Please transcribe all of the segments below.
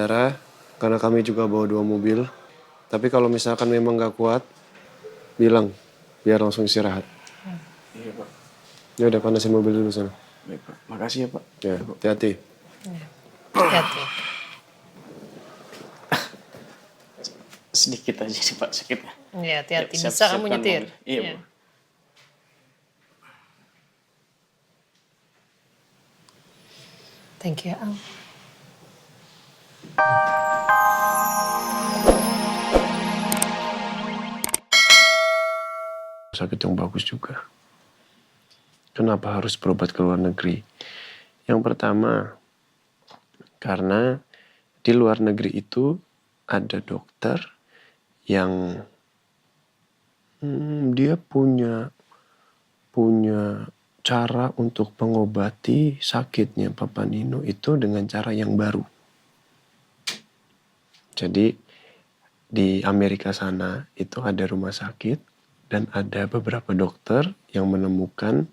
bandara, karena kami juga bawa 2 mobil. Tapi kalau misalkan memang nggak kuat, bilang, biar langsung istirahat. Iya, Pak. Ya udah, panasin mobil dulu sana. Baik, Pak. Makasih ya, Pak. Ya, hati-hati. Hati-hati. Sedikit aja sih, Pak, sakitnya. Ya, hati-hati. Ya, Bisa kamu siapkan nyetir? mobil. Iya, Bu. Thank you, Al. Sakit yang bagus juga. Kenapa harus berobat ke luar negeri? Yang pertama, karena di luar negeri itu ada dokter yang dia punya cara untuk mengobati sakitnya Papa Nino itu dengan cara yang baru. Jadi di Amerika sana itu ada rumah sakit dan ada beberapa dokter yang menemukan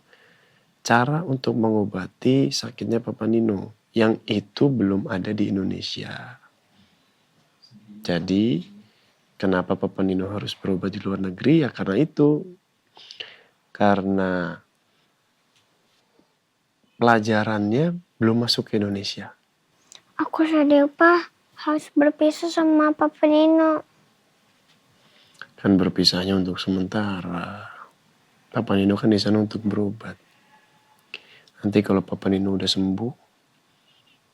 cara untuk mengobati sakitnya Papa Nino yang itu belum ada di Indonesia. Jadi kenapa Papa Nino harus berobat di luar negeri? Ya karena itu. Karena pelajarannya belum masuk ke Indonesia. Aku sedih, Pak. Harus berpisah sama Papa Nino. Kan berpisahnya untuk sementara. Papa Nino kan di sana untuk berobat. Nanti kalau Papa Nino udah sembuh,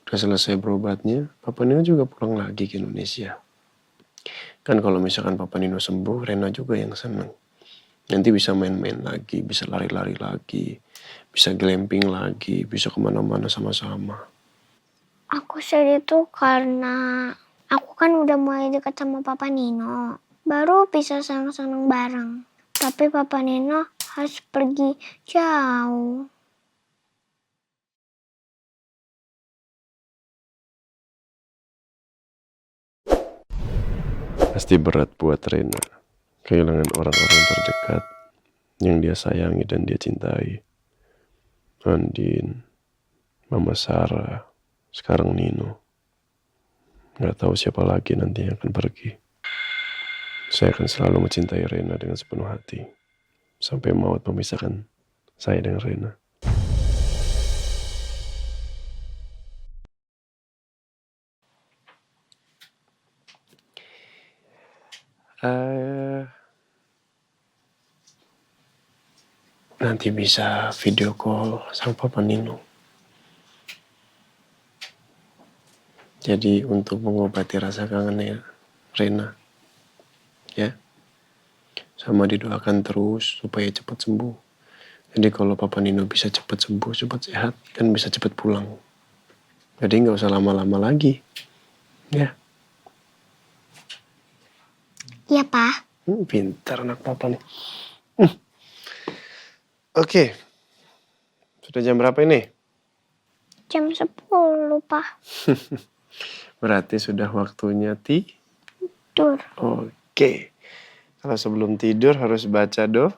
udah selesai berobatnya, Papa Nino juga pulang lagi ke Indonesia. Kan kalau misalkan Papa Nino sembuh, Rena juga yang senang. Nanti bisa main-main lagi, bisa lari-lari lagi, bisa glamping lagi, bisa kemana-mana sama-sama. Aku sedih tuh karena aku kan udah mulai dekat sama Papa Nino. Baru bisa senang-senang bareng. Tapi Papa Nino harus pergi jauh. Pasti berat buat Rena kehilangan orang-orang terdekat yang dia sayangi dan dia cintai. Andin, Mama Sarah, sekarang Nino. Gak tahu siapa lagi nanti yang akan pergi. Saya akan selalu mencintai Rena dengan sepenuh hati. Sampai maut memisahkan saya dengan Rena. Nanti bisa video call sama Papa Nino. Jadi untuk mengobati rasa kangennya Rena, ya, sama didoakan terus supaya cepat sembuh. Jadi kalau Papa Nino bisa cepat sembuh, cepat sehat, kan bisa cepat pulang. Jadi nggak usah lama-lama lagi, ya. Iya, Pak. Pintar anak Papa nih. Oke, sudah jam berapa ini? Jam 10, Pak. Berarti sudah waktunya Tidur. Oke. Kalau sebelum tidur harus baca doa.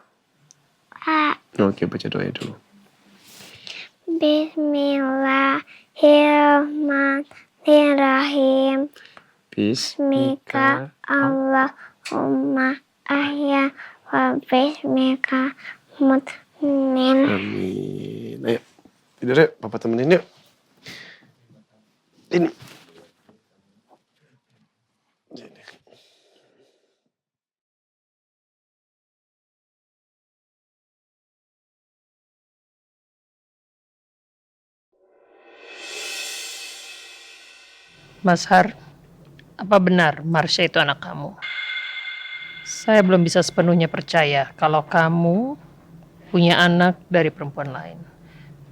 Oke, baca doa dulu. Bismillahirrahmanirrahim. Bismika Allahumma ahya wa bismika mutmin. Amin. Ayo, tidur yuk. Papa temenin yuk. Ini. Mas Har, apa benar Marsha itu anak kamu? Saya belum bisa sepenuhnya percaya kalau kamu punya anak dari perempuan lain.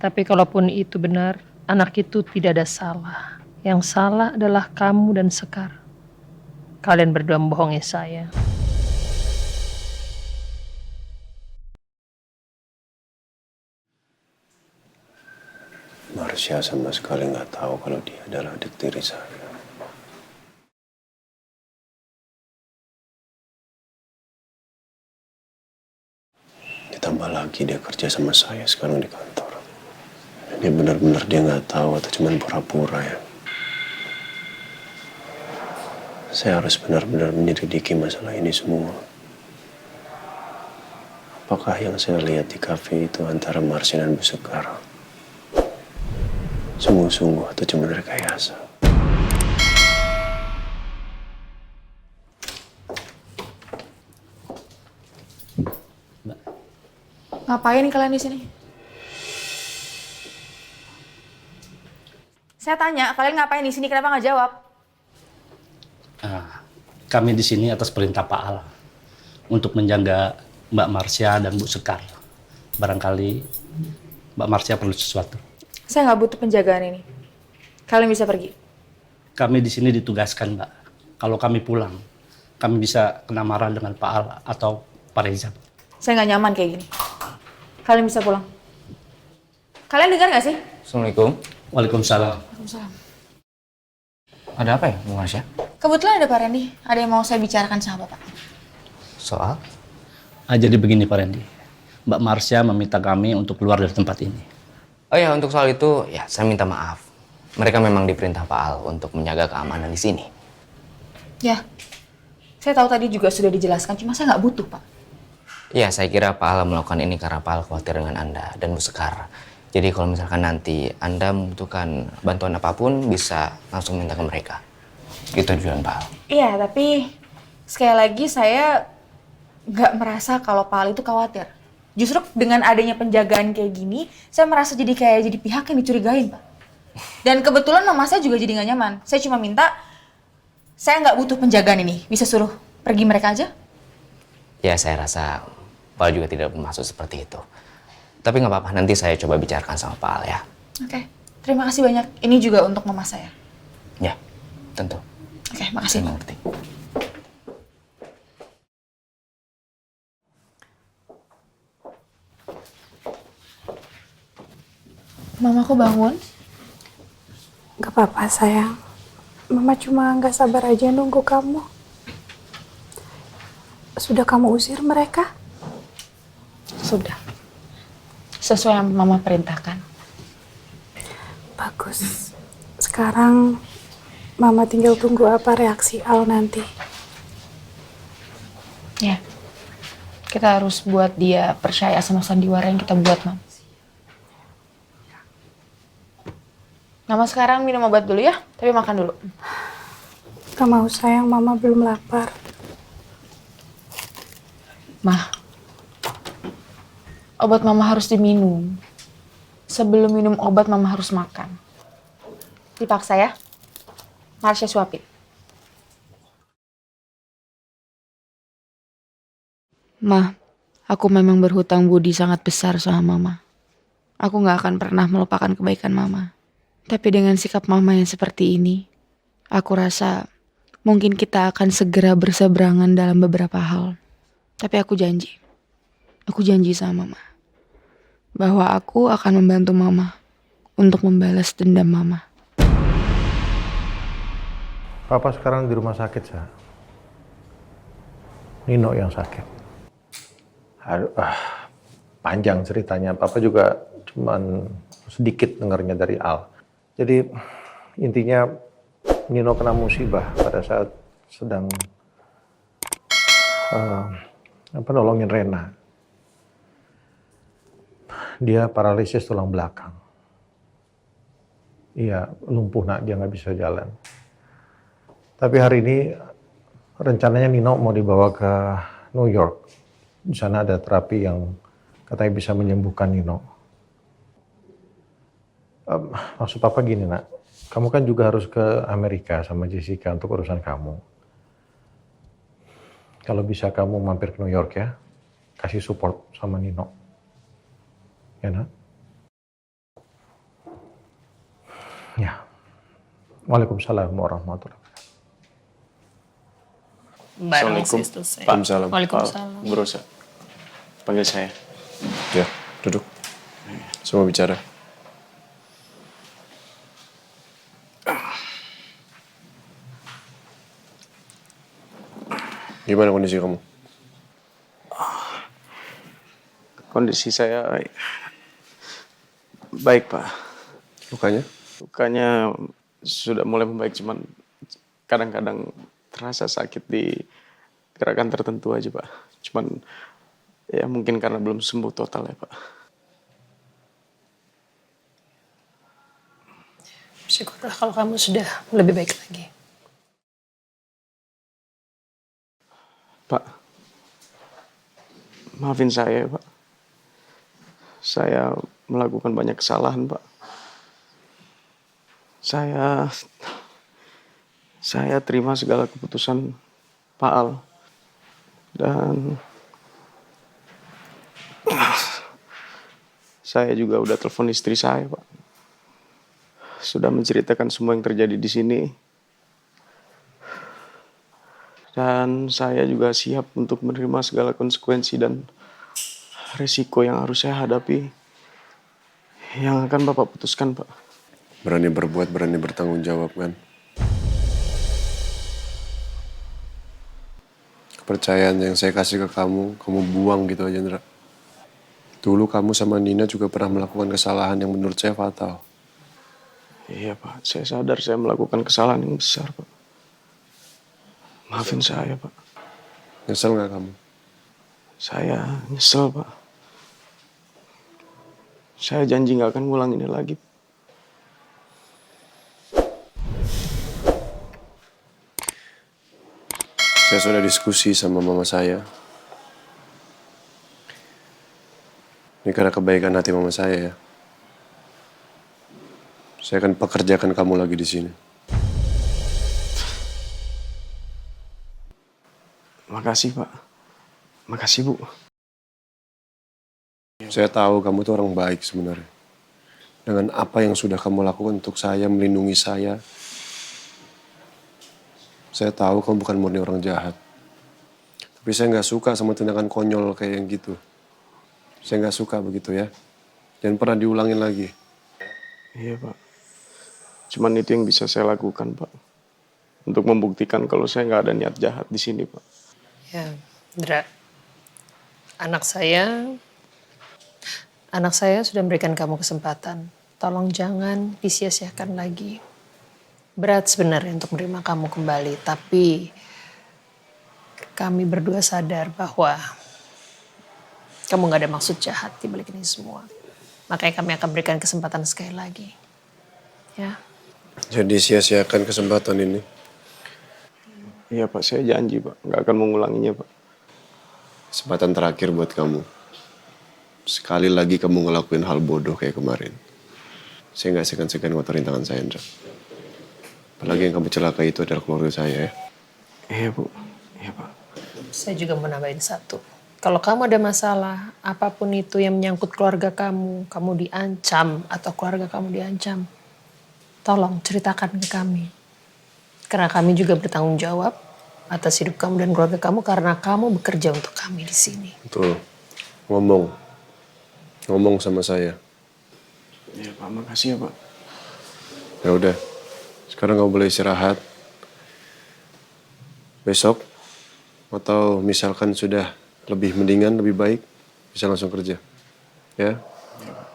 Tapi kalaupun itu benar, anak itu tidak ada salah. Yang salah adalah kamu dan Sekar. Kalian berdua membohongi saya. Marsha sama sekali nggak tahu kalau dia adalah adik tiri saya. Ditambah lagi dia kerja sama saya sekarang di kantor. Ini benar-benar dia nggak tahu atau cuma pura-pura ya. Saya harus benar-benar menyelidiki masalah ini semua. Apakah yang saya lihat di kafe itu antara Marsha dan Bu Sekar sungguh-sungguh atau cuma rekayasa? Ngapain kalian di sini? Saya tanya, kalian ngapain di sini? Kenapa nggak jawab? Kami di sini atas perintah Pak Al untuk menjaga Mbak Marsha dan Bu Sekar. Barangkali Mbak Marsha perlu sesuatu. Saya nggak butuh penjagaan ini. Kalian bisa pergi. Kami di sini ditugaskan, Mbak. Kalau kami pulang, kami bisa kena marah dengan Pak Al atau Pak Reza. Saya nggak nyaman kayak gini. Kalian bisa pulang. Kalian dengar nggak sih? Assalamualaikum. Waalaikumsalam. Waalaikumsalam. Ada apa ya, Bu Marsha? Kebetulan ada Pak Randy. Ada yang mau saya bicarakan sama Bapak. Soal? Jadi begini Pak Randy. Mbak Marsha meminta kami untuk keluar dari tempat ini. Oh ya, untuk soal itu, ya saya minta maaf. Mereka memang diperintah Pak Al untuk menjaga keamanan di sini. Ya, saya tahu tadi juga sudah dijelaskan, cuma saya nggak butuh, Pak. Ya, saya kira Pak Al melakukan ini karena Pak Al khawatir dengan Anda dan Bu Sekar. Jadi kalau misalkan nanti Anda membutuhkan bantuan apapun, bisa langsung minta ke mereka. Gitu tujuan Pak Al. Iya, tapi sekali lagi saya nggak merasa kalau Pak Al itu khawatir. Justru dengan adanya penjagaan kayak gini, saya merasa jadi pihak yang dicurigain, Pak. Dan kebetulan mama saya juga jadi nggak nyaman. Saya cuma minta, saya nggak butuh penjagaan ini. Bisa suruh pergi mereka aja? Ya, saya rasa Pak Al juga tidak bermaksud seperti itu. Tapi nggak apa-apa, nanti saya coba bicarakan sama Pak Al ya. Oke, terima kasih banyak. Ini juga untuk mama saya. Ya, tentu. Oke, makasih. Saya mengerti. Mamaku bangun. Gak apa-apa sayang. Mama cuma gak sabar aja nunggu kamu. Sudah kamu usir mereka? Sudah. Sesuai yang mama perintahkan. Bagus. Sekarang Mama tinggal tunggu apa reaksi Al nanti. Ya. Kita harus buat dia percaya sama sandiwara yang kita buat, Mam. Mama sekarang minum obat dulu ya, tapi makan dulu. Gak mau sayang, Mama belum lapar. Mah, obat Mama harus diminum. Sebelum minum obat, Mama harus makan. Dipaksa ya. Marsha suapin. Ma, aku memang berhutang budi sangat besar sama Mama. Aku gak akan pernah melupakan kebaikan Mama. Tapi dengan sikap Mama yang seperti ini, aku rasa mungkin kita akan segera berseberangan dalam beberapa hal. Tapi aku janji sama Mama, bahwa aku akan membantu Mama untuk membalas dendam Mama. Papa sekarang di rumah sakit, Sa. Nino yang sakit. Aduh, panjang ceritanya. Papa juga cuman sedikit dengarnya dari Al. Jadi intinya Nino kena musibah pada saat sedang nolongin Rena. Dia paralisis tulang belakang. Iya, lumpuh nak, dia nggak bisa jalan. Tapi hari ini rencananya Nino mau dibawa ke New York. Di sana ada terapi yang katanya bisa menyembuhkan Nino. Maksud Papa gini nak, kamu kan juga harus ke Amerika sama Jessica untuk urusan kamu. Kalau bisa kamu mampir ke New York ya, kasih support sama Nino. Ya nak? Ya. Waalaikumsalam warahmatullahi wabarakatuh. Assalamualaikum. Waalaikumsalam. Waalaikumsalam. Berusaha. Panggil saya. Ya, duduk. Semua bicara. Gimana kondisi kamu? Kondisi saya baik, Pak. Lukanya? Lukanya sudah mulai membaik, cuman kadang-kadang terasa sakit di gerakan tertentu aja Pak. Cuman ya mungkin karena belum sembuh total ya Pak. Syukurlah kalau kamu sudah lebih baik lagi. Pak, maafin saya ya Pak. Saya melakukan banyak kesalahan Pak. Saya terima segala keputusan Pak Al. Dan saya juga udah telepon istri saya Pak. Sudah menceritakan semua yang terjadi di sini. Dan saya juga siap untuk menerima segala konsekuensi dan risiko yang harus saya hadapi. Yang akan Bapak putuskan, Pak. Berani berbuat, berani bertanggung jawab kan. Kepercayaan yang saya kasih ke kamu buang gitu aja, Ndra. Dulu kamu sama Nina juga pernah melakukan kesalahan yang menurut saya fatal. Iya, Pak. Saya sadar saya melakukan kesalahan yang besar, Pak. Maafin saya, Pak. Nyesel nggak kamu? Saya nyesel, Pak. Saya janji nggak akan ngulang ini lagi. Saya sudah diskusi sama mama saya. Ini karena kebaikan hati mama saya ya. Saya akan pekerjakan kamu lagi di sini. Makasih, Pak. Makasih, Bu. Saya tahu kamu tuh orang baik sebenarnya. Dengan apa yang sudah kamu lakukan untuk saya, melindungi saya. Saya tahu kamu bukan murni orang jahat. Tapi saya nggak suka sama tindakan konyol kayak yang gitu. Saya nggak suka begitu ya. Jangan pernah diulangin lagi. Iya, Pak. Cuman itu yang bisa saya lakukan, Pak. Untuk membuktikan kalau saya nggak ada niat jahat di sini, Pak. Ya, Ndra. Anak saya sudah memberikan kamu kesempatan. Tolong jangan disia-siakan lagi. Berat sebenarnya untuk menerima kamu kembali, tapi kami berdua sadar bahwa kamu gak ada maksud jahat di balik ini semua. Makanya kami akan berikan kesempatan sekali lagi. Ya. Jadi sia-siakan kesempatan ini. Iya, Pak. Saya janji, Pak. Nggak akan mengulanginya, Pak. Kesempatan terakhir buat kamu. Sekali lagi kamu ngelakuin hal bodoh kayak kemarin. Saya nggak segan-segan ngotorin tangan saya, Ndra. Apalagi yang kamu celaka itu adalah keluarga saya ya. Iya, Bu. Iya, Pak. Saya juga mau nambahin satu. Kalau kamu ada masalah, apapun itu yang menyangkut keluarga kamu diancam atau keluarga kamu diancam, tolong ceritakan ke kami. Karena kami juga bertanggung jawab atas hidup kamu dan keluarga kamu karena kamu bekerja untuk kami di sini. Betul. Ngomong sama saya. Iya, Pak. Makasih ya, Pak. Ya udah. Sekarang kamu boleh istirahat. Besok atau misalkan sudah lebih mendingan, lebih baik, bisa langsung kerja. Ya.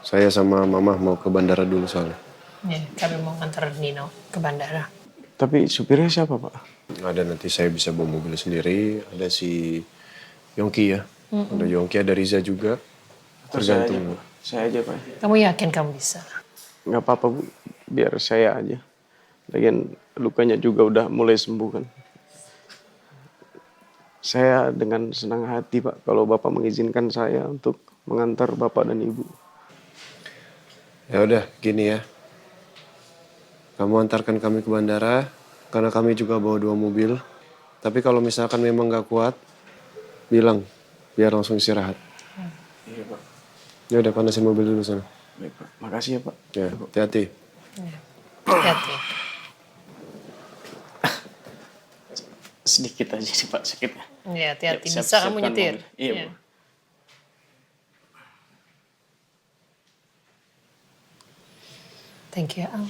Saya sama Mama mau ke bandara dulu soalnya. Ya, kami mau ngantar Nino ke bandara. Tapi supirnya siapa, Pak? Ada, nanti saya bisa bawa mobil sendiri. Ada si Yongki ya. Ada Yongki, ada Riza juga. Tergantung. Saya aja, Pak. Kamu yakin kamu bisa? Nggak apa-apa, Bu. Biar saya aja. Lagian lukanya juga udah mulai sembuh kan. Saya dengan senang hati, Pak, kalau Bapak mengizinkan saya untuk mengantar Bapak dan Ibu. Ya udah, gini ya. Kamu antarkan kami ke bandara, karena kami juga bawa 2 mobil. Tapi kalau misalkan memang nggak kuat, bilang, biar langsung istirahat. Iya, Pak. Ya udah, panasin mobil dulu sana. Baik, Pak. Makasih ya, Pak. Ya, hati-hati. Ya. Hati-hati. Sedikit aja sih, Pak, sakitnya. Ya, hati-hati. Ya, Bisa kamu siapkan nyetir? mobil. Iya, Ya. Bu. Thank you, Al.